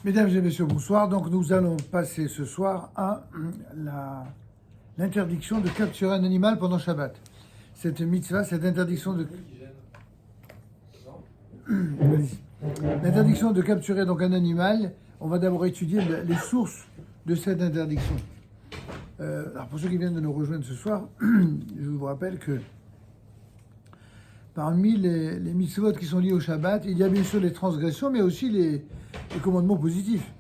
Mesdames et messieurs, bonsoir. Donc nous allons passer ce soir à l'interdiction de capturer un animal pendant Shabbat. Cette mitzvah, cette interdiction de... L'interdiction de capturer donc un animal, on va d'abord étudier les sources de cette interdiction. Alors pour ceux qui viennent de nous rejoindre ce soir, je vous rappelle que parmi les mitzvot qui sont liés au Shabbat, il y a bien sûr les transgressions, mais aussi les commandements positifs.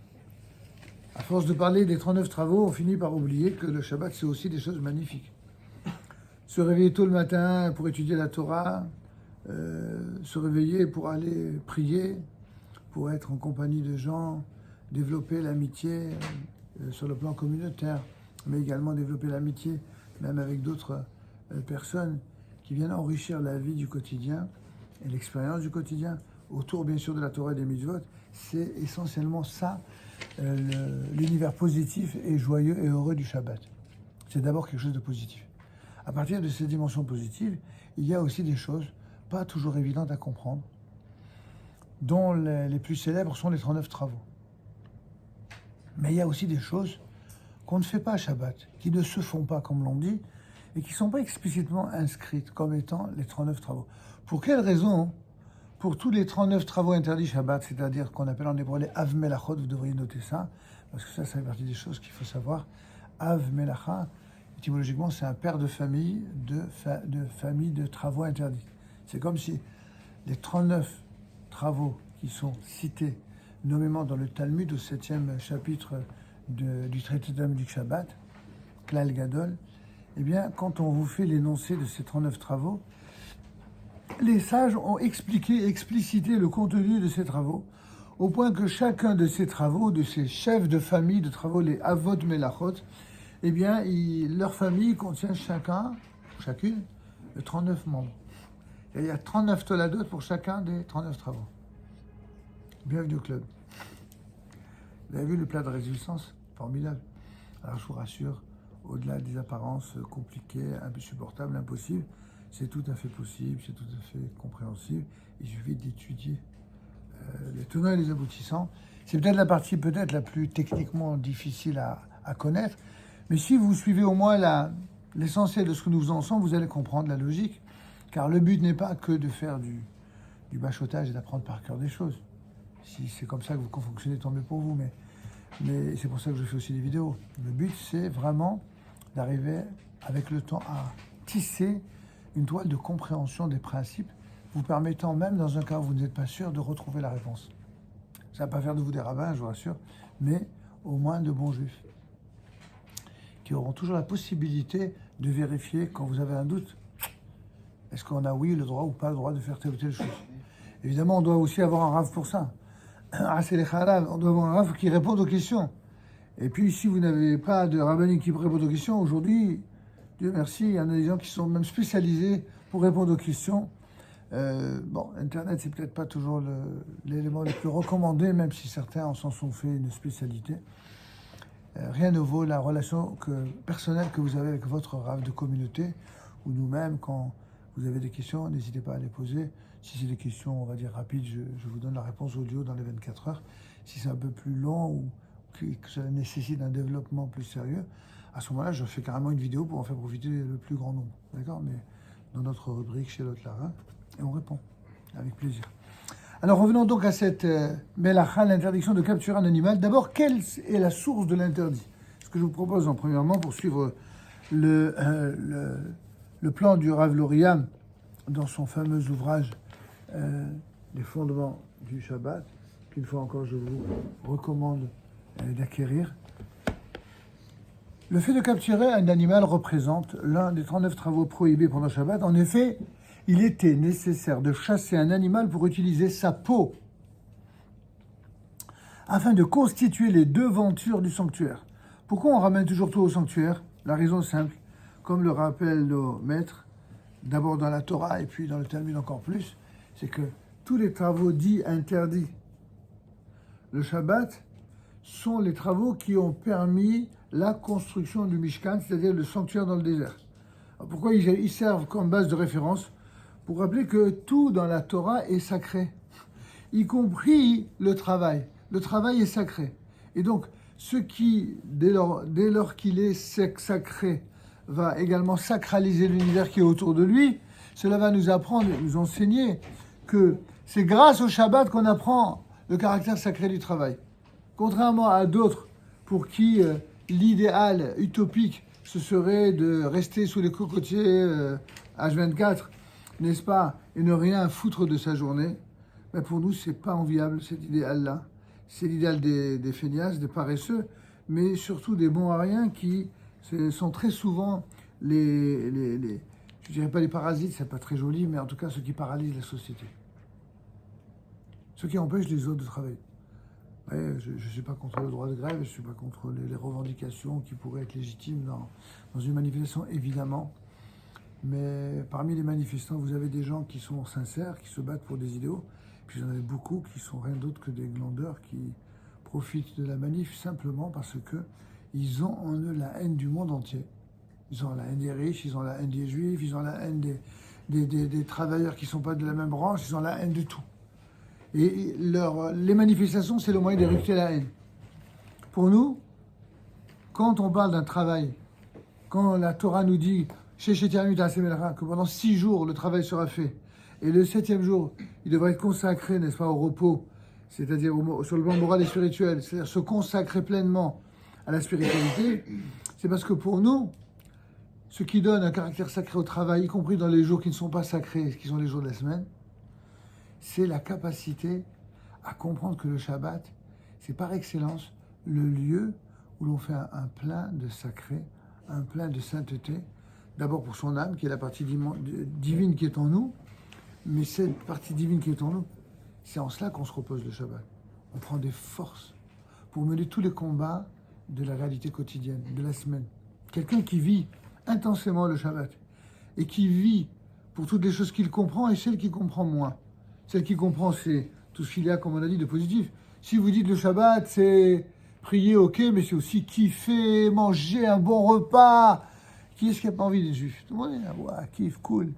À force de parler des 39 travaux, on finit par oublier que le Shabbat, c'est aussi des choses magnifiques. Se réveiller tôt le matin pour étudier la Torah, se réveiller pour aller prier, pour être en compagnie de gens, développer l'amitié sur le plan communautaire, mais également développer l'amitié même avec d'autres personnes qui viennent enrichir la vie du quotidien et l'expérience du quotidien, autour bien sûr de la Torah et des mitzvot. C'est essentiellement ça, l'univers positif et joyeux et heureux du Shabbat. C'est d'abord quelque chose de positif. À partir de ces dimensions positives, il y a aussi des choses pas toujours évidentes à comprendre, dont les plus célèbres sont les 39 travaux. Mais il y a aussi des choses qu'on ne fait pas à Shabbat, qui ne se font pas, comme l'on dit, et qui ne sont pas explicitement inscrites comme étant les 39 travaux. Pour quelle raison? Pour tous les 39 travaux interdits Shabbat, c'est-à-dire qu'on appelle en hébreu les Av Melachot, vous devriez noter ça, parce que ça fait partie des choses qu'il faut savoir. Av Melacha, étymologiquement, c'est un père de famille de travaux interdits. C'est comme si les 39 travaux qui sont cités nommément dans le Talmud, au 7e chapitre du traité Talmudique Shabbat, Klal Gadol, eh bien, quand on vous fait l'énoncé de ces 39 travaux, les sages ont expliqué, explicité le contenu de ces travaux, au point que chacun de ces travaux, de ces chefs de famille de travaux, les Avot Melachot, eh bien, leur famille contient chacune, de 39 membres. Et il y a 39 toladot pour chacun des 39 travaux. Bienvenue au club. Vous avez vu le plat de résistance? Formidable. Alors je vous rassure, au-delà des apparences compliquées, insupportables, impossibles, c'est tout à fait possible, c'est tout à fait compréhensible. Il suffit d'étudier les tenants et les aboutissants. C'est peut-être la partie la plus techniquement difficile à connaître, mais si vous suivez au moins l'essentiel de ce que nous faisons ensemble, vous allez comprendre la logique, car le but n'est pas que de faire du bachotage et d'apprendre par cœur des choses. Si c'est comme ça que vous fonctionnez, tant mieux pour vous, mais c'est pour ça que je fais aussi des vidéos. Le but, c'est vraiment d'arriver avec le temps à tisser une toile de compréhension des principes, vous permettant même, dans un cas où vous n'êtes pas sûr, de retrouver la réponse. Ça ne va pas faire de vous des rabbins, je vous rassure, mais au moins de bons juifs, qui auront toujours la possibilité de vérifier quand vous avez un doute. Est-ce qu'on a, oui, le droit ou pas le droit de faire telle ou telle chose? Évidemment, on doit aussi avoir un rave pour ça. On doit avoir un rave qui réponde aux questions. Et puis, si vous n'avez pas de rabbin qui répond aux questions, aujourd'hui, Dieu merci, il y en a des gens qui sont même spécialisés pour répondre aux questions. Internet, c'est peut-être pas toujours l'élément le plus recommandé, même si certains en s'en sont fait une spécialité. Rien ne vaut la relation personnelle que vous avez avec votre rave de communauté, ou nous-mêmes, quand vous avez des questions, n'hésitez pas à les poser. Si c'est des questions, on va dire, rapides, je vous donne la réponse audio dans les 24 heures. Si c'est un peu plus long ou que ça nécessite un développement plus sérieux, à ce moment-là, je fais carrément une vidéo pour en faire profiter le plus grand nombre. D'accord? Mais dans notre rubrique chez l'autre Lara, et on répond avec plaisir. Alors revenons donc à cette Melacha, l'interdiction de capturer un animal. D'abord, quelle est la source de l'interdit? Ce que je vous propose premièrement, pour suivre le plan du Rav Loriam dans son fameux ouvrage Les fondements du Shabbat, qu'une fois encore je vous recommande d'acquérir. Le fait de capturer un animal représente l'un des 39 travaux prohibés pendant Shabbat. En effet, il était nécessaire de chasser un animal pour utiliser sa peau afin de constituer les devantures du sanctuaire. Pourquoi on ramène toujours tout au sanctuaire? La raison est simple, comme le rappellent nos maîtres, d'abord dans la Torah et puis dans le Talmud encore plus, c'est que tous les travaux dits interdits le Shabbat sont les travaux qui ont permis la construction du Mishkan, c'est-à-dire le sanctuaire dans le désert. Alors pourquoi ils servent comme base de référence? Pour rappeler que tout dans la Torah est sacré, y compris le travail. le travail est sacré. Et donc, ce qui, dès lors qu'il est sacré, va également sacraliser l'univers qui est autour de lui, cela va nous apprendre, nous enseigner que c'est grâce au Shabbat qu'on apprend le caractère sacré du travail. Contrairement à d'autres pour qui l'idéal utopique, ce serait de rester sous les cocotiers H24, n'est-ce pas, et ne rien foutre de sa journée, ben pour nous, c'est pas enviable cet idéal-là. C'est l'idéal des feignasses, des paresseux, mais surtout des bons à rien qui sont très souvent je dirais pas les parasites, c'est pas très joli, mais en tout cas ceux qui paralysent la société. Ceux qui empêchent les autres de travailler. Ouais, je ne suis pas contre le droit de grève, je ne suis pas contre les revendications qui pourraient être légitimes dans une manifestation, évidemment. Mais parmi les manifestants, vous avez des gens qui sont sincères, qui se battent pour des idéaux. Puis vous en avez beaucoup qui sont rien d'autre que des glandeurs qui profitent de la manif simplement parce qu'ils ont en eux la haine du monde entier. Ils ont la haine des riches, ils ont la haine des juifs, ils ont la haine des travailleurs qui ne sont pas de la même branche, ils ont la haine de tout. Et les manifestations, c'est le moyen d'éructer la haine. Pour nous, quand on parle d'un travail, quand la Torah nous dit que pendant 6 jours, le travail sera fait, et le 7e jour, il devrait être consacré, n'est-ce pas, au repos, c'est-à-dire sur le plan moral et spirituel, c'est-à-dire se consacrer pleinement à la spiritualité, c'est parce que pour nous, ce qui donne un caractère sacré au travail, y compris dans les jours qui ne sont pas sacrés, qui sont les jours de la semaine, c'est la capacité à comprendre que le Shabbat, c'est par excellence le lieu où l'on fait un plein de sacré, un plein de sainteté, d'abord pour son âme, qui est la partie divine qui est en nous, mais cette partie divine qui est en nous, c'est en cela qu'on se repose le Shabbat. On prend des forces pour mener tous les combats de la réalité quotidienne, de la semaine. Quelqu'un qui vit intensément le Shabbat et qui vit pour toutes les choses qu'il comprend et celles qu'il comprend moins. Celle qui comprend, c'est tout ce qu'il y a, comme on a dit, de positif. Si vous dites le Shabbat, c'est prier, ok, mais c'est aussi kiffer, manger un bon repas. Qui est-ce qui n'a pas envie des Juifs? Tout le monde est là, ouais, kiff, cool.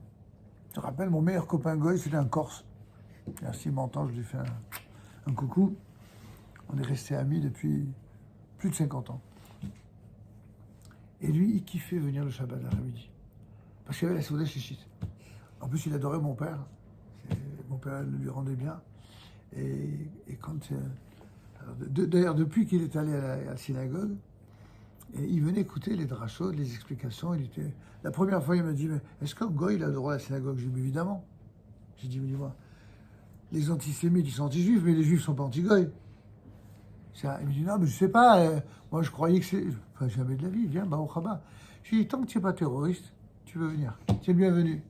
Je me rappelle, mon meilleur copain Goy, c'était un Corse. S'il m'entend, je lui fais un coucou. On est restés amis depuis plus de 50 ans. Et lui, il kiffait venir le Shabbat l'après-midi. Parce qu'il y avait la Souda Shishit. En plus, il adorait mon père. Mon père lui rendait bien. Et quand... D'ailleurs, depuis qu'il est allé à la synagogue, et il venait écouter les drachos, les explications. La première fois, il m'a dit, mais est-ce qu'un goy, il a le droit à la synagogue? J'ai dit, évidemment. J'ai dit, mais dis-moi, les antisémites, ils sont anti-juifs, mais les juifs ne sont pas anti-goy. Il me dit, non, mais je sais pas, moi je croyais que c'est... Enfin, jamais de la vie, viens, au Rabat. J'ai dit, tant que tu n'es pas terroriste, tu veux venir. Tu es bienvenu.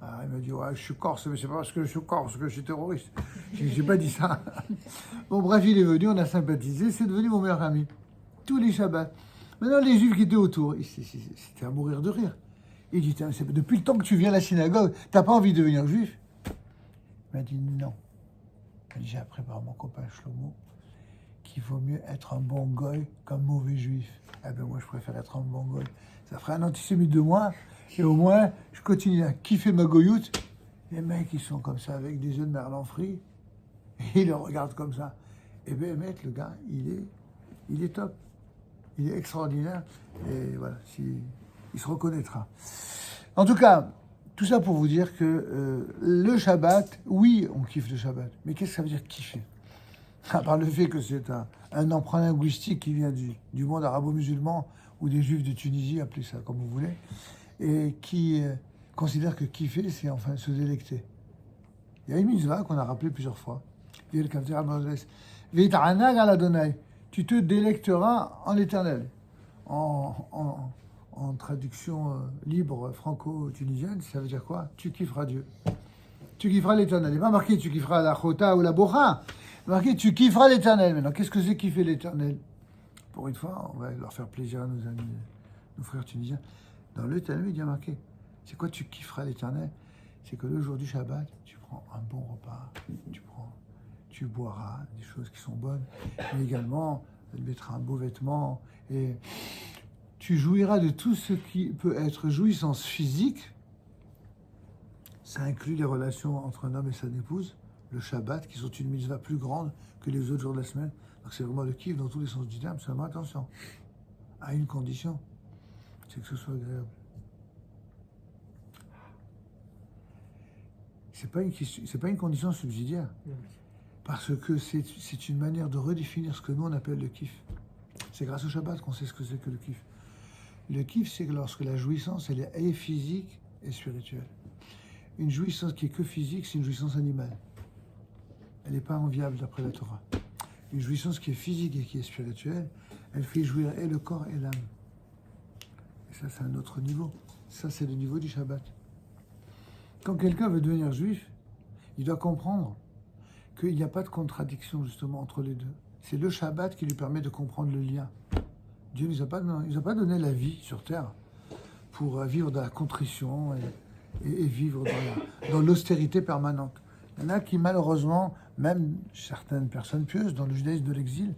Ah, il m'a dit, ouais, je suis corse, mais c'est pas parce que je suis corse que je suis terroriste. J'ai pas dit ça. Bon, bref, il est venu, on a sympathisé, c'est devenu mon meilleur ami. Tous les Shabbats. Maintenant, les juifs qui étaient autour, c'était à mourir de rire. Il dit, depuis le temps que tu viens à la synagogue, t'as pas envie de devenir juif? Il m'a dit, non. J'ai appris par mon copain Shlomo qu'il vaut mieux être un bon goy qu'un mauvais juif. Eh ben moi, je préfère être un bon goy. Ça ferait un antisémite de moi, et au moins, je continue à kiffer ma goyoute. Les mecs, ils sont comme ça, avec des yeux de merlan frit, et ils le regardent comme ça. Eh ben, mec, le gars, il est top. Il est extraordinaire, et voilà, il se reconnaîtra. En tout cas, tout ça pour vous dire que le Shabbat, oui, on kiffe le Shabbat, mais qu'est-ce que ça veut dire kiffer? À part le fait que c'est un emprunt linguistique qui vient du monde arabo-musulman ou des juifs de Tunisie, appelez ça comme vous voulez, et qui considère que kiffer, c'est enfin se délecter. Il y a une mitzvah qu'on a rappelé plusieurs fois. Tu te délecteras en l'Éternel. En traduction libre franco-tunisienne, ça veut dire quoi? Tu kifferas Dieu. Tu kifferas l'Éternel. Il n'est pas marqué tu kifferas la chota ou la bocha. Il est marqué tu kifferas l'Éternel. Maintenant, qu'est-ce que c'est kiffer l'Éternel? Pour une fois, on va leur faire plaisir à nos amis, nos frères tunisiens. Dans le Talmud, il y a marqué. C'est quoi tu kifferas l'Éternel? C'est que le jour du Shabbat, tu prends un bon repas, tu boiras des choses qui sont bonnes, mais également, tu mettras un beau vêtement et tu jouiras de tout ce qui peut être jouissance physique. Ça inclut les relations entre un homme et son épouse, le Shabbat, qui sont une mitzvah plus grande que les autres jours de la semaine. Donc c'est vraiment le kiff dans tous les sens du terme, seulement attention, à une condition, c'est que ce soit agréable. C'est pas une condition subsidiaire, parce que c'est une manière de redéfinir ce que nous on appelle le kiff. C'est grâce au Shabbat qu'on sait ce que c'est que le kiff. Le kiff, c'est que lorsque la jouissance, elle est physique et spirituelle. Une jouissance qui est que physique, c'est une jouissance animale. Elle n'est pas enviable d'après la Torah. Une jouissance qui est physique et qui est spirituelle, elle fait jouir et le corps et l'âme. Et ça, c'est un autre niveau. Ça, c'est le niveau du Shabbat. Quand quelqu'un veut devenir juif, il doit comprendre qu'il n'y a pas de contradiction, justement, entre les deux. C'est le Shabbat qui lui permet de comprendre le lien. Dieu ne nous a pas donné la vie sur terre pour vivre dans la contrition et vivre dans l'austérité permanente. Il y en a qui, malheureusement, même certaines personnes pieuses dans le judaïsme de l'exil,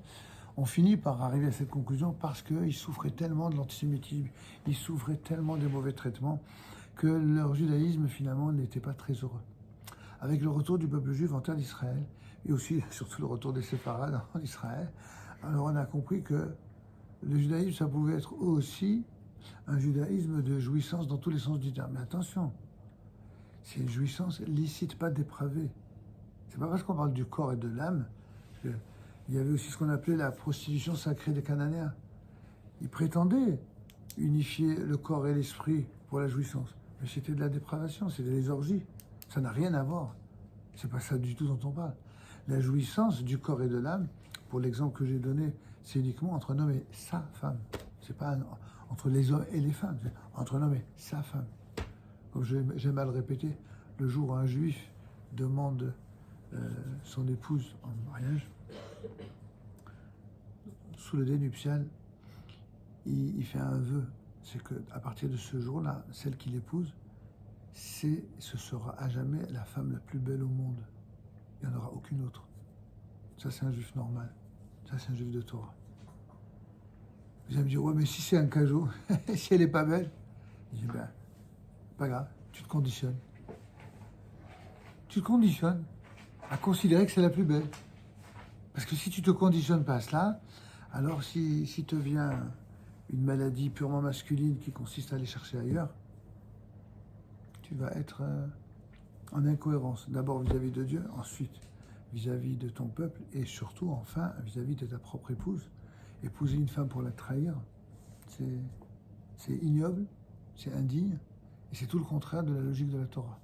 ont fini par arriver à cette conclusion parce qu'ils souffraient tellement de l'antisémitisme, ils souffraient tellement des mauvais traitements, que leur judaïsme, finalement, n'était pas très heureux. Avec le retour du peuple juif en terre d'Israël, et aussi, surtout, le retour des séfarades en Israël, alors on a compris que le judaïsme, ça pouvait être aussi un judaïsme de jouissance dans tous les sens du terme. Mais attention, c'est une jouissance licite, pas dépravée. C'est pas parce qu'on parle du corps et de l'âme qu'il y avait aussi ce qu'on appelait la prostitution sacrée des Cananéens. Ils prétendaient unifier le corps et l'esprit pour la jouissance. Mais c'était de la dépravation, c'était des orgies. Ça n'a rien à voir. C'est pas ça du tout dont on parle. La jouissance du corps et de l'âme, pour l'exemple que j'ai donné, c'est uniquement entre un homme et sa femme. C'est pas entre les hommes et les femmes, c'est entre un homme et sa femme. Comme j'aime à le répéter, le jour où un juif demande son épouse en mariage, sous le dé nuptial, il fait un vœu. C'est qu'à partir de ce jour-là, celle qu'il épouse, ce sera à jamais la femme la plus belle au monde. Il n'y en aura aucune autre. Ça, c'est un juif normal. Ça, c'est un juif de Torah. Vous allez me dire, ouais, mais si c'est un cajot, si elle n'est pas belle, je dis, ben, pas grave, tu te conditionnes. Tu te conditionnes à considérer que c'est la plus belle. Parce que si tu te conditionnes pas à cela, alors si te vient une maladie purement masculine qui consiste à aller chercher ailleurs, tu vas être en incohérence. D'abord vis-à-vis de Dieu, ensuite vis-à-vis de ton peuple, et surtout, enfin, vis-à-vis de ta propre épouse. Épouser une femme pour la trahir, c'est ignoble, c'est indigne, et c'est tout le contraire de la logique de la Torah.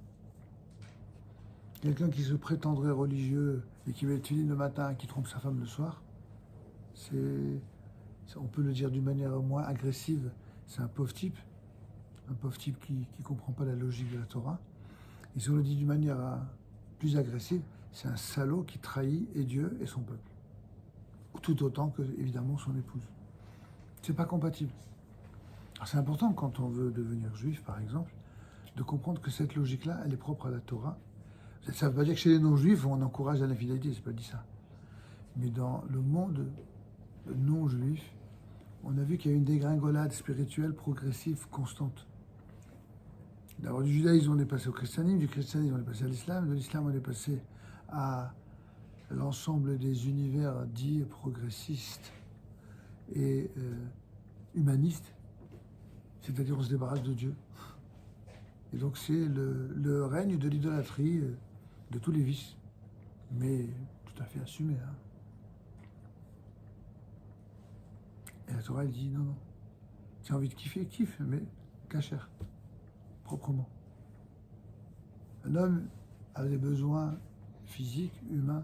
Quelqu'un qui se prétendrait religieux et qui va étudier le matin et qui trompe sa femme le soir, on peut le dire d'une manière moins agressive, c'est un pauvre type qui ne comprend pas la logique de la Torah. Et si on le dit d'une manière plus agressive, c'est un salaud qui trahit et Dieu et son peuple. Tout autant que, évidemment, son épouse. C'est pas compatible. Alors c'est important, quand on veut devenir juif, par exemple, de comprendre que cette logique-là, elle est propre à la Torah. Ça ne veut pas dire que chez les non-juifs, on encourage à l'infidélité, c'est pas dit ça. Mais dans le monde non-juif, on a vu qu'il y a une dégringolade spirituelle progressive, constante. D'abord, du judaïsme, on est passé au christianisme, du christianisme, on est passé à l'islam, de l'islam, on est passé à l'ensemble des univers dits progressistes et humanistes, c'est-à-dire on se débarrasse de Dieu. Et donc c'est le règne de l'idolâtrie, de tous les vices, mais tout à fait assumé. Hein. Et la Torah, elle dit non, tu as envie de kiffer, kiffe, mais cachère, proprement. Un homme a des besoins physiques, humains,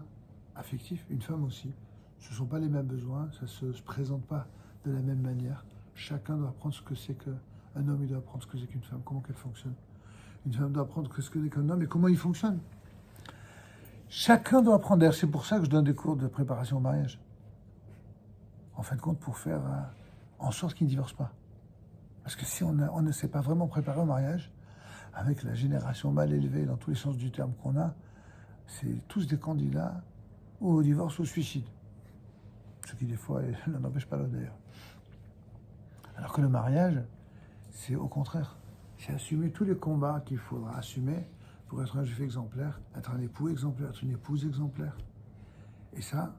affectifs, une femme aussi. Ce ne sont pas les mêmes besoins, ça ne se présente pas de la même manière. Chacun doit apprendre ce que c'est qu'un homme, il doit apprendre ce que c'est qu'une femme, comment qu'elle fonctionne. Une femme doit apprendre ce que c'est qu'un homme et comment il fonctionne. Chacun doit apprendre. D'ailleurs, c'est pour ça que je donne des cours de préparation au mariage. En fin de compte, pour faire en sorte qu'ils ne divorcent pas. Parce que si on ne s'est pas vraiment préparé au mariage, avec la génération mal élevée dans tous les sens du terme qu'on a, c'est tous des candidats au divorce ou au suicide. Ce qui, des fois, l'un n'empêche pas l'autre d'ailleurs. Alors que le mariage, c'est au contraire. C'est assumer tous les combats qu'il faudra assumer pour être un juif exemplaire, être un époux exemplaire, être une épouse exemplaire. Et ça,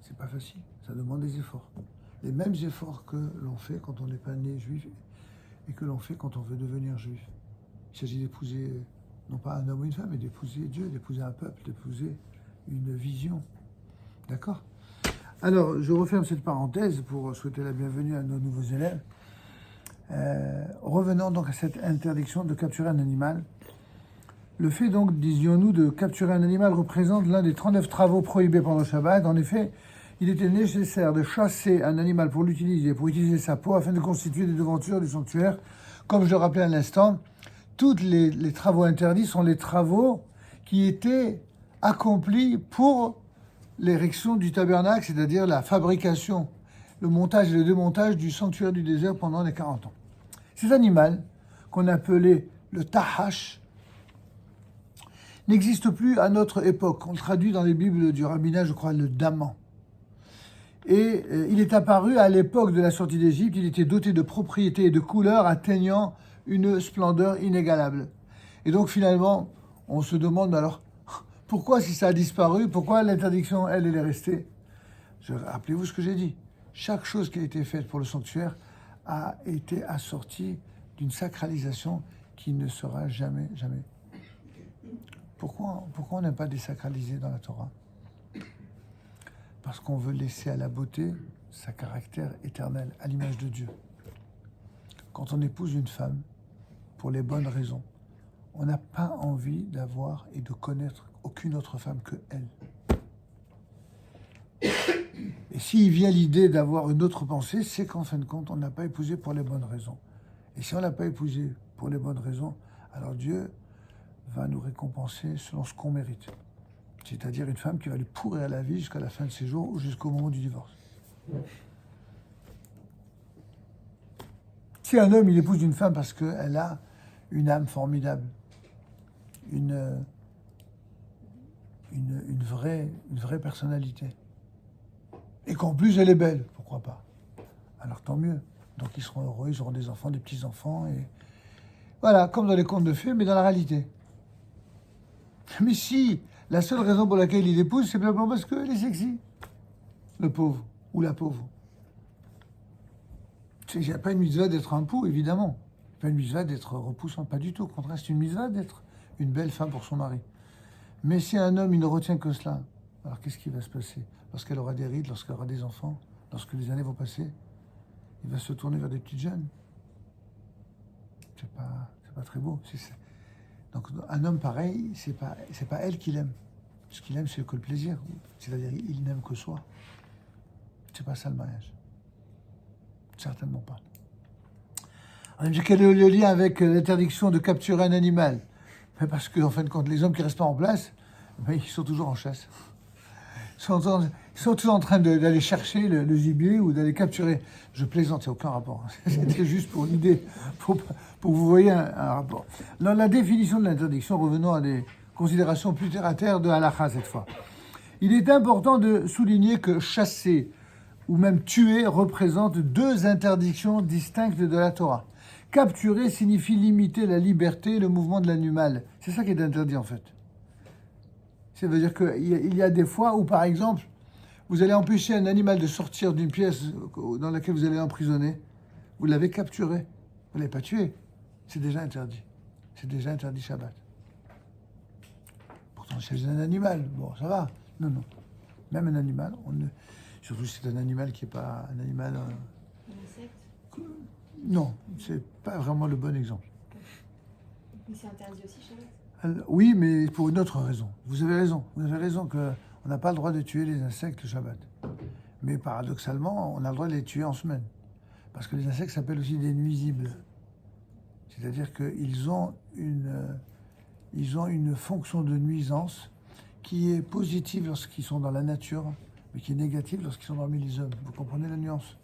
c'est pas facile. Ça demande des efforts. Les mêmes efforts que l'on fait quand on n'est pas né juif et que l'on fait quand on veut devenir juif. Il s'agit d'épouser, non pas un homme ou une femme, mais d'épouser Dieu, d'épouser un peuple, d'épouser une vision. D'accord ? Alors, je referme cette parenthèse pour souhaiter la bienvenue à nos nouveaux élèves. Revenons donc à cette interdiction de capturer un animal. Le fait donc, disions-nous, de capturer un animal représente l'un des 39 travaux prohibés pendant le Shabbat. En effet, il était nécessaire de chasser un animal pour utiliser sa peau afin de constituer des devantures du sanctuaire. Comme je le rappelais à l'instant, tous les travaux interdits sont les travaux qui étaient accomplis pour l'érection du tabernacle, c'est-à-dire la fabrication, le montage et le démontage du sanctuaire du désert pendant les 40 ans. Cet animal, qu'on appelait le tahash, n'existe plus à notre époque. On traduit dans les Bibles du rabbinat, je crois, le daman. Et il est apparu à l'époque de la sortie d'Égypte. Il était doté de propriétés et de couleurs atteignant une splendeur inégalable. Et donc finalement, on se demande alors, pourquoi si ça a disparu, pourquoi l'interdiction, elle est restée ? Rappelez-vous ce que j'ai dit. Chaque chose qui a été faite pour le sanctuaire a été assortie d'une sacralisation qui ne sera jamais. Pourquoi on n'aime pas désacraliser dans la Torah ? Parce qu'on veut laisser à la beauté sa caractère éternel, à l'image de Dieu. Quand on épouse une femme, pour les bonnes raisons, on n'a pas envie d'avoir et de connaître aucune autre femme que elle. Et s'il vient l'idée d'avoir une autre pensée, c'est qu'en fin de compte, on n'a pas épousé pour les bonnes raisons. Et si on n'a pas épousé pour les bonnes raisons, alors Dieu va nous récompenser selon ce qu'on mérite. C'est-à-dire une femme qui va lui pourrir la vie jusqu'à la fin de ses jours ou jusqu'au moment du divorce. Si un homme, il épouse une femme parce qu'elle a une âme formidable, une vraie personnalité, et qu'en plus elle est belle, pourquoi pas ? Alors tant mieux. Donc ils seront heureux, ils auront des enfants, des petits-enfants, et voilà, comme dans les contes de fées, mais dans la réalité. Mais si la seule raison pour laquelle il épouse, c'est simplement parce qu'elle est sexy, le pauvre ou la pauvre. Il n'y a pas une mitzvah d'être un pou, évidemment. Pas une mitzvah d'être repoussant, pas du tout. Au contraire, c'est une mitzvah d'être une belle femme pour son mari. Mais si un homme, il ne retient que cela, alors qu'est-ce qui va se passer ? Lorsqu'elle aura des rides, lorsqu'elle aura des enfants, lorsque les années vont passer, il va se tourner vers des petites jeunes. C'est pas très beau. Donc un homme pareil, c'est pas elle qu'il aime. Ce qu'il aime, c'est que le plaisir. C'est-à-dire, il n'aime que soi. C'est pas ça le mariage. Certainement pas. Alors, quel est le lien avec l'interdiction de capturer un animal ? Parce qu'en fin de compte, les hommes qui restent pas en place, ils sont toujours en chasse. Ils sont toujours en train d'aller chercher le gibier ou d'aller capturer. Je plaisante, il n'y a aucun rapport. C'était juste pour l'idée, pour que vous voyez un rapport. Dans la définition de l'interdiction, revenons à des considérations plus terre-à-terre de halakha cette fois. Il est important de souligner que chasser ou même tuer représente deux interdictions distinctes de la Torah. Capturer signifie limiter la liberté et le mouvement de l'animal. C'est ça qui est interdit en fait. Ça veut dire qu'il y a des fois où, par exemple, vous allez empêcher un animal de sortir d'une pièce dans laquelle vous allez l'emprisonner. Vous l'avez capturé. Vous ne l'avez pas tué. C'est déjà interdit. C'est déjà interdit Shabbat. Pourtant, c'est un animal. Bon, ça va. Non. Même un animal, surtout si c'est un animal qui n'est pas un animal... Un insecte ? Non, c'est pas vraiment le bon exemple. Mais c'est interdit aussi Shabbat ? Oui, mais pour une autre raison. Vous avez raison qu'on n'a pas le droit de tuer les insectes le Shabbat. Mais paradoxalement, on a le droit de les tuer en semaine. Parce que les insectes s'appellent aussi des nuisibles. C'est-à-dire qu'ils ont une fonction de nuisance qui est positive lorsqu'ils sont dans la nature, mais qui est négative lorsqu'ils sont parmi les hommes. Vous comprenez la nuance ?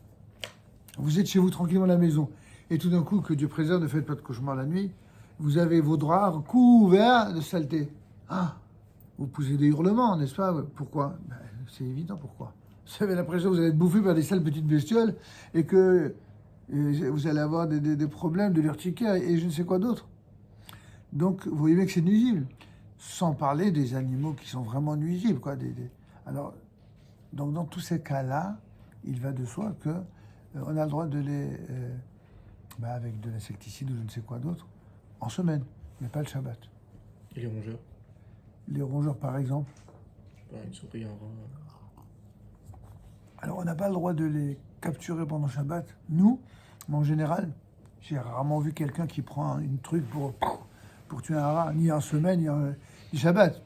Vous êtes chez vous tranquillement à la maison, et tout d'un coup, que Dieu préserve, ne faites pas de cauchemar la nuit, vous avez vos draps couverts de saleté. Ah, vous poussez des hurlements, n'est-ce pas ? Pourquoi ? C'est évident pourquoi. Vous avez l'impression que vous allez être bouffé par des sales petites bestioles et que vous allez avoir des problèmes de l'urticaire et je ne sais quoi d'autre. Donc, vous voyez bien que c'est nuisible. Sans parler des animaux qui sont vraiment nuisibles, quoi. Alors, donc dans tous ces cas-là, il va de soi que on a le droit de les, avec de l'insecticide ou je ne sais quoi d'autre, en semaine, mais pas le Shabbat. Et les rongeurs? Les rongeurs, par exemple. Je sais pas, une souris, un rat. Alors, on n'a pas le droit de les capturer pendant Shabbat, nous, mais en général, j'ai rarement vu quelqu'un qui prend une truc pour tuer un rat, ni en semaine, ni Shabbat.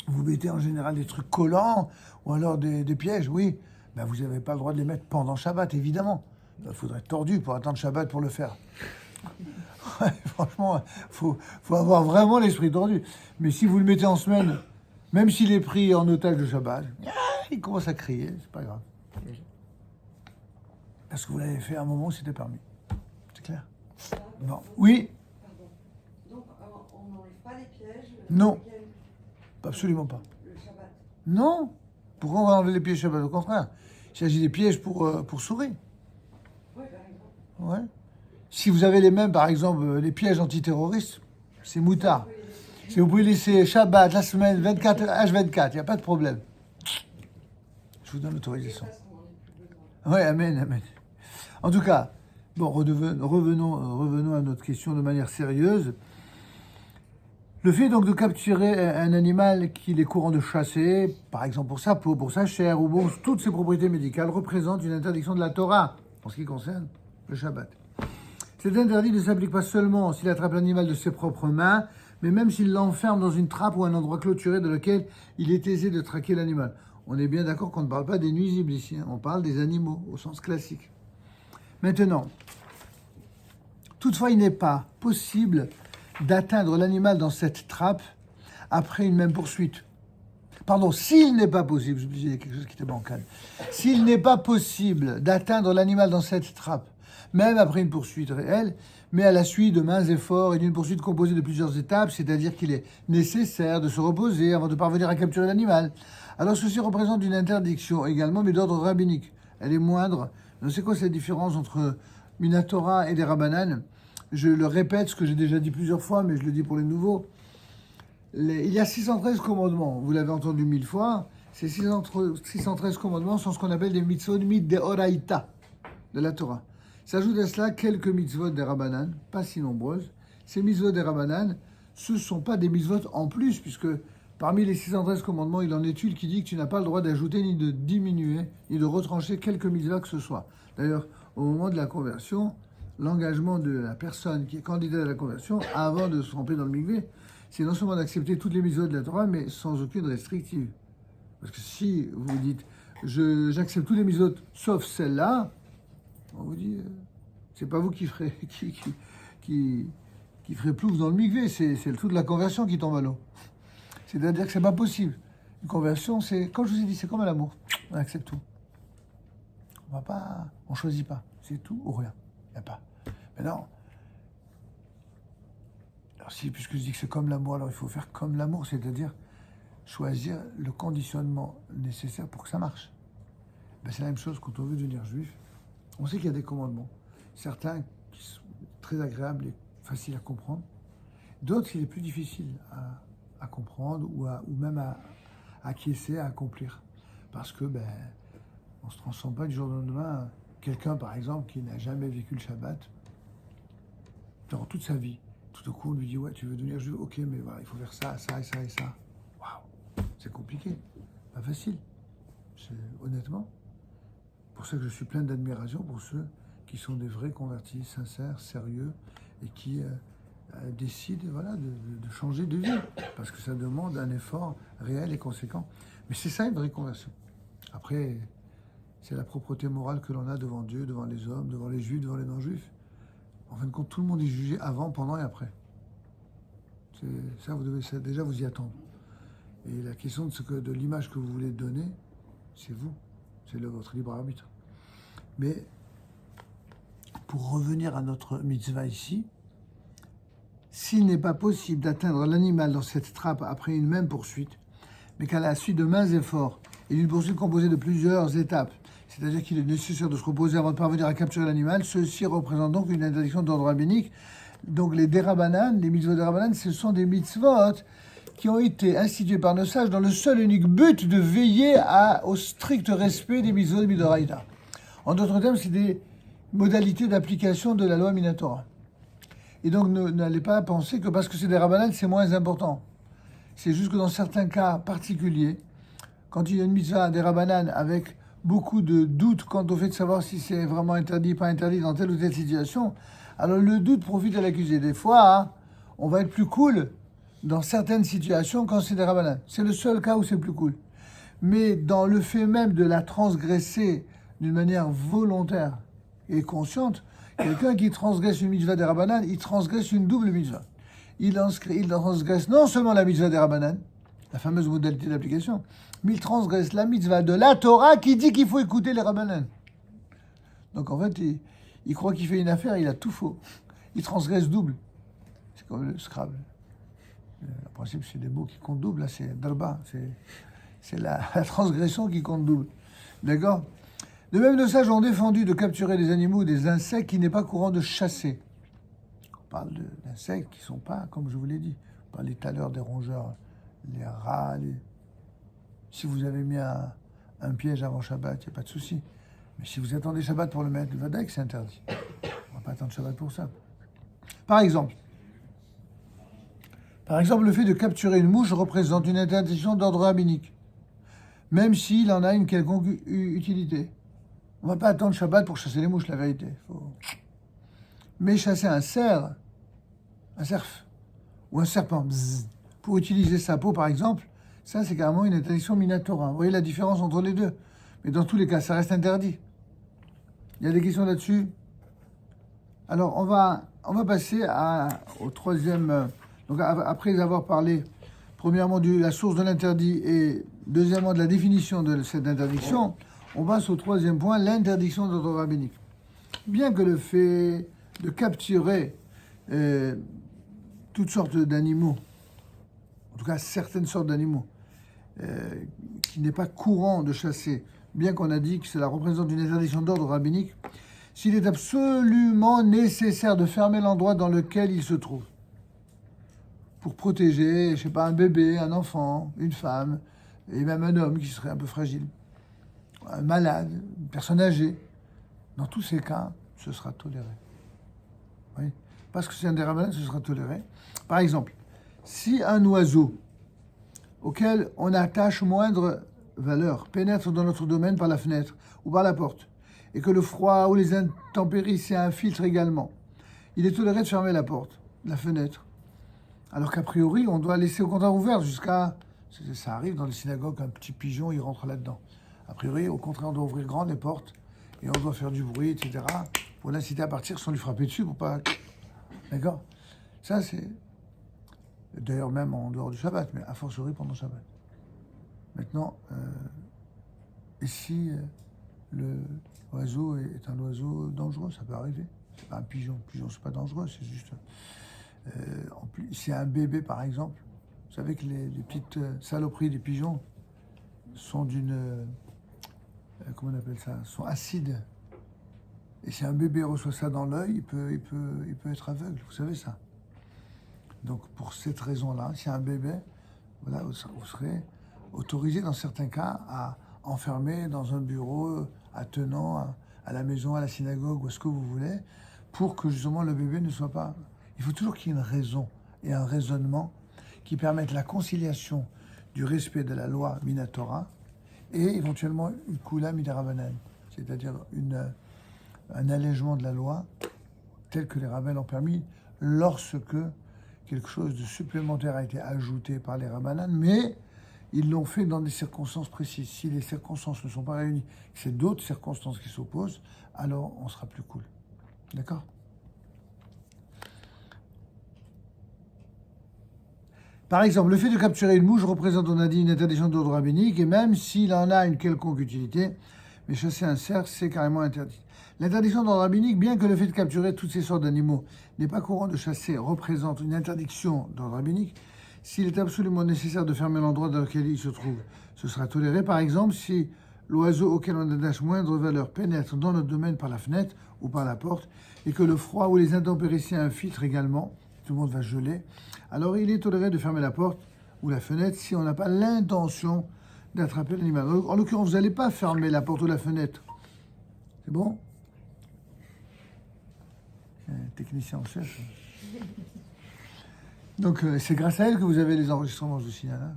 Vous mettez en général des trucs collants, ou alors des pièges, oui. Ben, vous n'avez pas le droit de les mettre pendant Shabbat, évidemment. Il faudrait être tordu pour attendre Shabbat pour le faire. Ouais, franchement, faut avoir vraiment l'esprit tordu. Mais si vous le mettez en semaine, même s'il est pris en otage de Shabbat, il commence à crier, c'est pas grave. Oui. Parce que vous l'avez fait à un moment où c'était permis. C'est clair? Bon. Oui? Pardon. Donc, on n'enlève pas les pièges? Non. Lesquels? Absolument pas. Le Shabbat. Non. Pourquoi on va enlever les pièges Shabbat? Au contraire. Il s'agit des pièges pour souris. Oui, par exemple. Ouais. Si vous avez les mêmes, par exemple, les pièges antiterroristes, c'est moutard. Si vous pouvez laisser Shabbat, la semaine, 24, H24, il n'y a pas de problème. Je vous donne l'autorisation. Parce qu'on n'en a plus besoin. Oui, amen, amen. En tout cas, bon, revenons à notre question de manière sérieuse. Le fait donc de capturer un animal qu'il est courant de chasser, par exemple pour sa peau, pour sa chair ou pour toutes ses propriétés médicales, représente une interdiction de la Torah en ce qui concerne le Shabbat. Cet interdit ne s'applique pas seulement s'il attrape l'animal de ses propres mains, mais même s'il l'enferme dans une trappe ou un endroit clôturé dans lequel il est aisé de traquer l'animal. On est bien d'accord qu'on ne parle pas des nuisibles ici, hein. On parle des animaux au sens classique. Maintenant, toutefois, il n'est pas possible d'atteindre l'animal dans cette trappe après une même poursuite. Pardon, s'il n'est pas possible, je me disais quelque chose qui était bancal. S'il n'est pas possible d'atteindre l'animal dans cette trappe, même après une poursuite réelle, mais à la suite de maints efforts et d'une poursuite composée de plusieurs étapes, c'est-à-dire qu'il est nécessaire de se reposer avant de parvenir à capturer l'animal. Alors ceci représente une interdiction également, mais d'ordre rabbinique. Elle est moindre. C'est quoi cette différence entre Minatora et des Rabbanan? Je le répète, ce que j'ai déjà dit plusieurs fois, mais je le dis pour les nouveaux. Il y a 613 commandements, vous l'avez entendu 1000 fois. Ces 613 commandements sont ce qu'on appelle des mitzvot midoraita de la Torah. S'ajoute à cela quelques mitzvot des Rabbanan, pas si nombreuses. Ces mitzvot des Rabbanan, ce ne sont pas des mitzvot en plus, puisque parmi les 613 commandements, il en est une qui dit que tu n'as pas le droit d'ajouter, ni de diminuer, ni de retrancher quelque mitzvah que ce soit. D'ailleurs, au moment de la conversion, l'engagement de la personne qui est candidate à la conversion, avant de se tremper dans le mikvé, c'est non seulement d'accepter toutes les mitzvot de la Torah, mais sans aucune restrictive. Parce que si vous dites, j'accepte toutes les mitzvot sauf celle-là, on vous dit, c'est pas vous qui ferez plouf dans le mikvé, c'est le tout de la conversion qui tombe à l'eau. C'est-à-dire que c'est pas possible. Une conversion, c'est, comme je vous ai dit, c'est comme à l'amour. On accepte tout. On choisit pas. C'est tout ou rien. Il n'y a pas. Maintenant, alors si, puisque je dis que c'est comme l'amour, alors il faut faire comme l'amour, c'est-à-dire choisir le conditionnement nécessaire pour que ça marche. Ben, c'est la même chose quand on veut devenir juif. On sait qu'il y a des commandements. Certains qui sont très agréables et faciles à comprendre. D'autres, il est plus difficile à comprendre ou même à acquiescer, à accomplir. Parce que, on ne se transforme pas du jour au lendemain. Quelqu'un, par exemple, qui n'a jamais vécu le Shabbat, durant toute sa vie, tout au coup, on lui dit, ouais, tu veux devenir juif? Ok, mais voilà, il faut faire ça, ça et ça et ça. Waouh, c'est compliqué, pas facile. Honnêtement, pour ça que je suis plein d'admiration pour ceux qui sont des vrais convertis, sincères, sérieux, et qui décident de changer de vie, parce que ça demande un effort réel et conséquent. Mais c'est ça une vraie conversion. Après, c'est la propreté morale que l'on a devant Dieu, devant les hommes, devant les juifs, devant les non-juifs. En fin de compte, tout le monde est jugé avant, pendant et après. Ça, vous devez déjà vous y attendre. Et la question de l'image que vous voulez donner, c'est vous. C'est votre libre arbitre. Mais pour revenir à notre mitzvah ici, s'il n'est pas possible d'atteindre l'animal dans cette trappe après une même poursuite, mais qu'à la suite de maints efforts et d'une poursuite composée de plusieurs étapes, c'est-à-dire qu'il est nécessaire de se reposer avant de parvenir à capturer l'animal, ceci représente donc une interdiction d'ordre rabbinique, Donc les dérabanan, les mitzvot dérabanan, ce sont des mitzvot qui ont été institués par nos sages dans le seul et unique but de veiller au strict respect des mitzvot de Midoraïta. En d'autres termes, c'est des modalités d'application de la loi Minatora. Et donc, n'allez pas penser que parce que c'est des rabanan, c'est moins important. C'est juste que dans certains cas particuliers, quand il y a une mitzvah des rabanan avec beaucoup de doutes quant au fait de savoir si c'est vraiment interdit, pas interdit dans telle ou telle situation, alors le doute profite à l'accusé. Des fois, hein, on va être plus cool dans certaines situations quand c'est des rabanan. C'est le seul cas où c'est plus cool. Mais dans le fait même de la transgresser d'une manière volontaire et consciente, quelqu'un qui transgresse une mitzvah des rabanan, il transgresse une double mitzvah. Il transgresse non seulement la mitzvah des rabanan, la fameuse modalité d'application, mais il transgresse la mitzvah de la Torah qui dit qu'il faut écouter les rabanan. Donc en fait, il croit qu'il fait une affaire, il a tout faux. Il transgresse double. C'est comme le Scrabble. En principe, c'est des mots qui comptent double. Là, c'est darba. C'est la transgression qui compte double. D'accord ? De même, nos sages ont défendu de capturer des animaux ou des insectes qu'il n'est pas courant de chasser. On parle d'insectes qui ne sont pas, comme je vous l'ai dit. On parlait tout à l'heure des rongeurs, les rats. Si vous avez mis un piège avant Shabbat, il n'y a pas de souci. Mais si vous attendez Shabbat pour le mettre, le Vadaïk, c'est interdit. On ne va pas attendre Shabbat pour ça. Par exemple, le fait de capturer une mouche représente une interdiction d'ordre rabbinique, même s'il en a une quelconque utilité. On ne va pas attendre Shabbat pour chasser les mouches, la vérité. Mais chasser un cerf, ou un serpent, pour utiliser sa peau, par exemple, ça, c'est carrément une interdiction minatora. Vous voyez la différence entre les deux. Mais dans tous les cas, ça reste interdit. Il y a des questions là-dessus? Alors, on va passer au troisième... Donc, après avoir parlé, premièrement, de la source de l'interdit et deuxièmement, de la définition de cette interdiction, on passe au troisième point, l'interdiction d'ordre rabbinique. Bien que le fait de capturer toutes sortes d'animaux, en tout cas certaines sortes d'animaux, qui n'est pas courant de chasser, bien qu'on a dit que cela représente une interdiction d'ordre rabbinique, s'il est absolument nécessaire de fermer l'endroit dans lequel il se trouve, pour protéger, je sais pas, un bébé, un enfant, une femme, et même un homme qui serait un peu fragile, un malade, une personne âgée, dans tous ces cas, ce sera toléré. Oui. Parce que c'est un des rabbins, ce sera toléré. Par exemple, si un oiseau auquel on attache moindre valeur pénètre dans notre domaine par la fenêtre ou par la porte, et que le froid ou les intempéries s'y infiltrent également, il est toléré de fermer la porte, la fenêtre. Alors qu'a priori, on doit laisser au contraire ouvert jusqu'à... Ça arrive dans les synagogues, un petit pigeon, il rentre là-dedans. A priori, au contraire, on doit ouvrir grand les portes et on doit faire du bruit, etc. pour l'inciter à partir sans lui frapper dessus, pour pas... D'accord ? Ça, c'est... D'ailleurs, même en dehors du Shabbat, mais a fortiori pendant le Shabbat. Maintenant, et si l'oiseau est un oiseau dangereux, ça peut arriver. C'est pas un pigeon. Le pigeon, c'est pas dangereux, c'est juste... en plus, si un bébé, par exemple, vous savez que les petites saloperies des pigeons sont d'une... comment on appelle ça? Sont acides. Et si un bébé reçoit ça dans l'œil, il peut être aveugle. Vous savez ça? Donc, pour cette raison-là, si un bébé, voilà, vous serez autorisé dans certains cas à enfermer dans un bureau attenant à la maison, à la synagogue, ou à ce que vous voulez, pour que justement le bébé ne soit pas... Il faut toujours qu'il y ait une raison et un raisonnement qui permettent la conciliation du respect de la loi Minatora et éventuellement une kula midarabanan, c'est-à-dire un allègement de la loi tel que les rabbins l'ont permis lorsque quelque chose de supplémentaire a été ajouté par les rabbanan, mais ils l'ont fait dans des circonstances précises. Si les circonstances ne sont pas réunies, c'est d'autres circonstances qui s'opposent, alors on sera plus cool. D'accord ? Par exemple, le fait de capturer une mouche représente, on a dit, une interdiction d'ordre rabbinique, et même s'il en a une quelconque utilité, mais chasser un cerf, c'est carrément interdit. L'interdiction d'ordre rabbinique, bien que le fait de capturer toutes ces sortes d'animaux n'est pas courant de chasser, représente une interdiction d'ordre rabbinique, s'il est absolument nécessaire de fermer l'endroit dans lequel il se trouve, ce sera toléré. Par exemple, si l'oiseau auquel on attache moindre valeur pénètre dans notre domaine par la fenêtre ou par la porte, et que le froid ou les intempéries s'y infiltrent également, tout le monde va geler, alors il est toléré de fermer la porte ou la fenêtre si on n'a pas l'intention d'attraper l'animal. En l'occurrence, vous n'allez pas fermer la porte ou la fenêtre. C'est bon? Technicien en chef. Donc, c'est grâce à elle que vous avez les enregistrements, je vous signale, hein,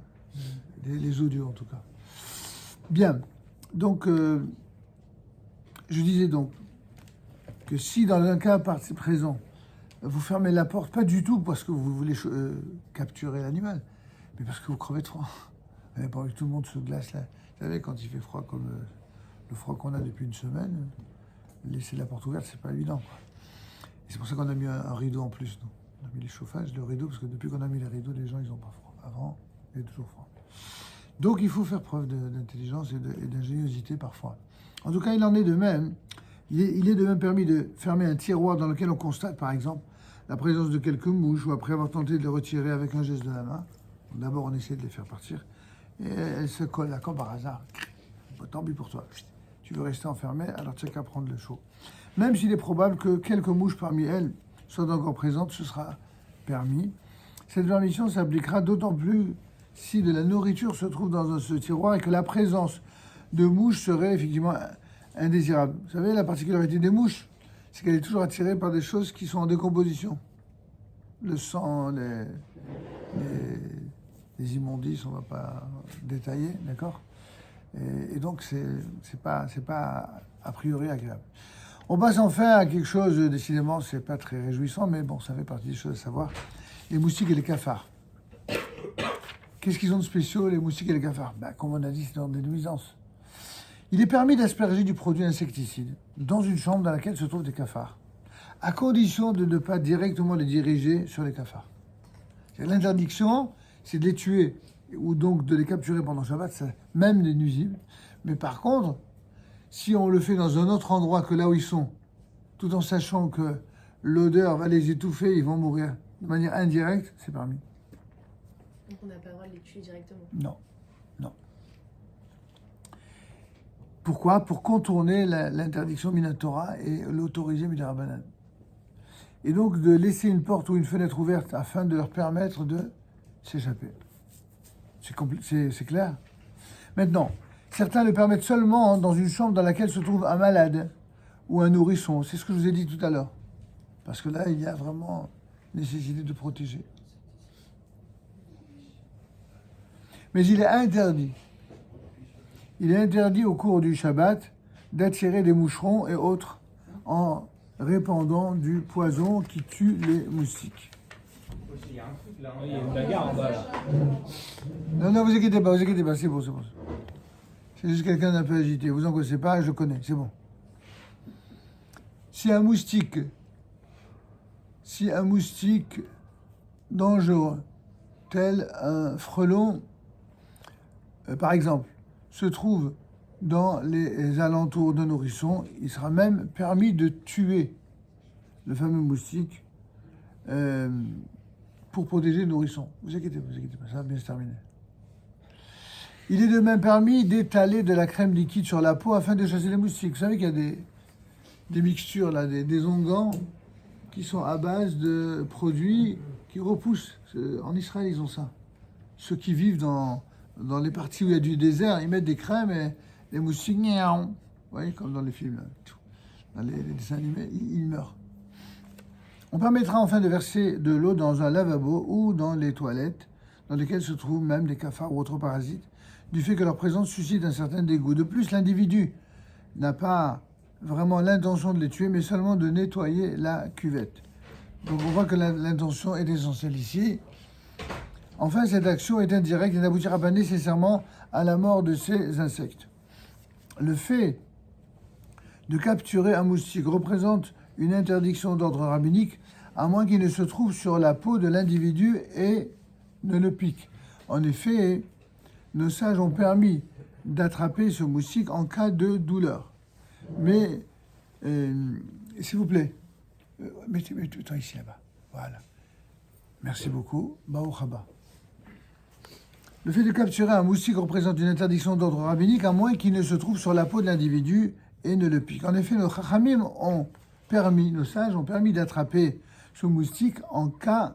les audios en tout cas. Bien. Donc, je disais donc que si dans un cas présent, vous fermez la porte, pas du tout parce que vous voulez capturer l'animal, mais parce que vous crevez de froid. Vous n'avez pas envie que tout le monde se glace là. Vous savez, quand il fait froid comme le froid qu'on a depuis une semaine, laisser la porte ouverte, c'est pas évident, quoi. Et c'est pour ça qu'on a mis un rideau en plus, nous. On a mis les chauffages, le rideau, parce que depuis qu'on a mis les rideaux, les gens, ils n'ont pas froid. Avant, il y avait toujours froid. Donc, il faut faire preuve d'intelligence et d'ingéniosité parfois. En tout cas, il en est de même. Il est de même permis de fermer un tiroir dans lequel on constate, par exemple, la présence de quelques mouches, ou après avoir tenté de les retirer avec un geste de la main. D'abord, on essaie de les faire partir, et elles se collent là, comme par hasard. Tant pis pour toi. Tu veux rester enfermé, alors tu n'as qu'à prendre le chaud. Même s'il est probable que quelques mouches parmi elles soient encore présentes, ce sera permis. Cette permission s'appliquera d'autant plus si de la nourriture se trouve dans ce tiroir et que la présence de mouches serait effectivement indésirable. Vous savez, la particularité des mouches, c'est qu'elle est toujours attirée par des choses qui sont en décomposition. Le sang, les immondices, on ne va pas détailler, d'accord ? Et donc, c'est pas a priori agréable. On passe enfin à quelque chose, décidément, c'est pas très réjouissant, mais bon, ça fait partie des choses à savoir. Les moustiques et les cafards. Qu'est-ce qu'ils ont de spéciaux, les moustiques et les cafards? Comme on a dit, c'est dans des nuisances. Il est permis d'asperger du produit insecticide dans une chambre dans laquelle se trouvent des cafards, à condition de ne pas directement les diriger sur les cafards. L'interdiction, c'est de les tuer, ou donc de les capturer pendant le Shabbat, c'est même les nuisibles. Mais par contre, si on le fait dans un autre endroit que là où ils sont, tout en sachant que l'odeur va les étouffer, ils vont mourir de manière indirecte, c'est permis. Donc on n'a pas le droit de les tuer directement. Non, non. Pourquoi? Pour contourner l'interdiction Minatora et l'autoriser Midarabanan. Et donc de laisser une porte ou une fenêtre ouverte afin de leur permettre de s'échapper. C'est clair? Maintenant, certains le permettent seulement dans une chambre dans laquelle se trouve un malade ou un nourrisson. C'est ce que je vous ai dit tout à l'heure. Parce que là, il y a vraiment nécessité de protéger. Mais il est interdit au cours du Shabbat d'attirer des moucherons et autres en répandant du poison qui tue les moustiques. Il y a un truc là, il y a une bagarre en bas là. Non, vous inquiétez pas, c'est bon. C'est juste quelqu'un d'un peu agité, vous angoissez pas, je connais, c'est bon. Si un moustique dangereux, tel un frelon, par exemple, se trouve dans les alentours d'un nourrisson, il sera même permis de tuer le fameux moustique pour protéger le nourrisson. Vous inquiétez pas, ça va bien se terminer. Il est de même permis d'étaler de la crème liquide sur la peau afin de chasser les moustiques. Vous savez qu'il y a des mixtures, là, des onguents qui sont à base de produits qui repoussent. En Israël, ils ont ça. Ceux qui vivent dans les parties où il y a du désert, ils mettent des crèmes et les moustiques, vous voyez, comme dans les films, là, dans les dessins animés, ils meurent. On permettra enfin de verser de l'eau dans un lavabo ou dans les toilettes, dans lesquelles se trouvent même des cafards ou autres parasites, du fait que leur présence suscite un certain dégoût. De plus, l'individu n'a pas vraiment l'intention de les tuer, mais seulement de nettoyer la cuvette. Donc on voit que l'intention est essentielle ici. Enfin, cette action est indirecte et n'aboutira pas nécessairement à la mort de ces insectes. Le fait de capturer un moustique représente une interdiction d'ordre rabbinique, à moins qu'il ne se trouve sur la peau de l'individu et ne le pique. En effet, nos sages ont permis d'attraper ce moustique en cas de douleur. Mais, s'il vous plaît, mettez-toi ici, là-bas. Voilà. Merci beaucoup. Baruch haba. Le fait de capturer un moustique représente une interdiction d'ordre rabbinique, à moins qu'il ne se trouve sur la peau de l'individu et ne le pique. En effet, nos chachamim nos sages ont permis d'attraper ce moustique en cas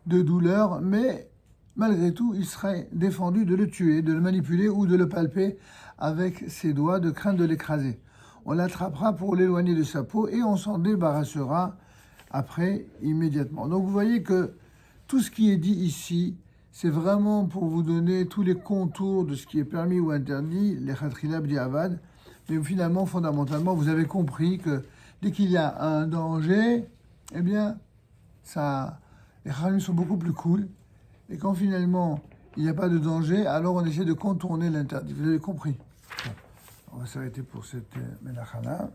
de douleur, mais malgré tout, il serait défendu de le tuer, de le manipuler ou de le palper avec ses doigts, de crainte de l'écraser. On l'attrapera pour l'éloigner de sa peau et on s'en débarrassera après immédiatement. Donc vous voyez que tout ce qui est dit ici, c'est vraiment pour vous donner tous les contours de ce qui est permis ou interdit, les khatrilab diavad. Mais finalement, fondamentalement, vous avez compris que dès qu'il y a un danger, eh bien, les khatrilab sont beaucoup plus cool. Et quand finalement, il n'y a pas de danger, alors on essaie de contourner l'interdit. Vous avez compris. On va s'arrêter pour cette mélacha-là.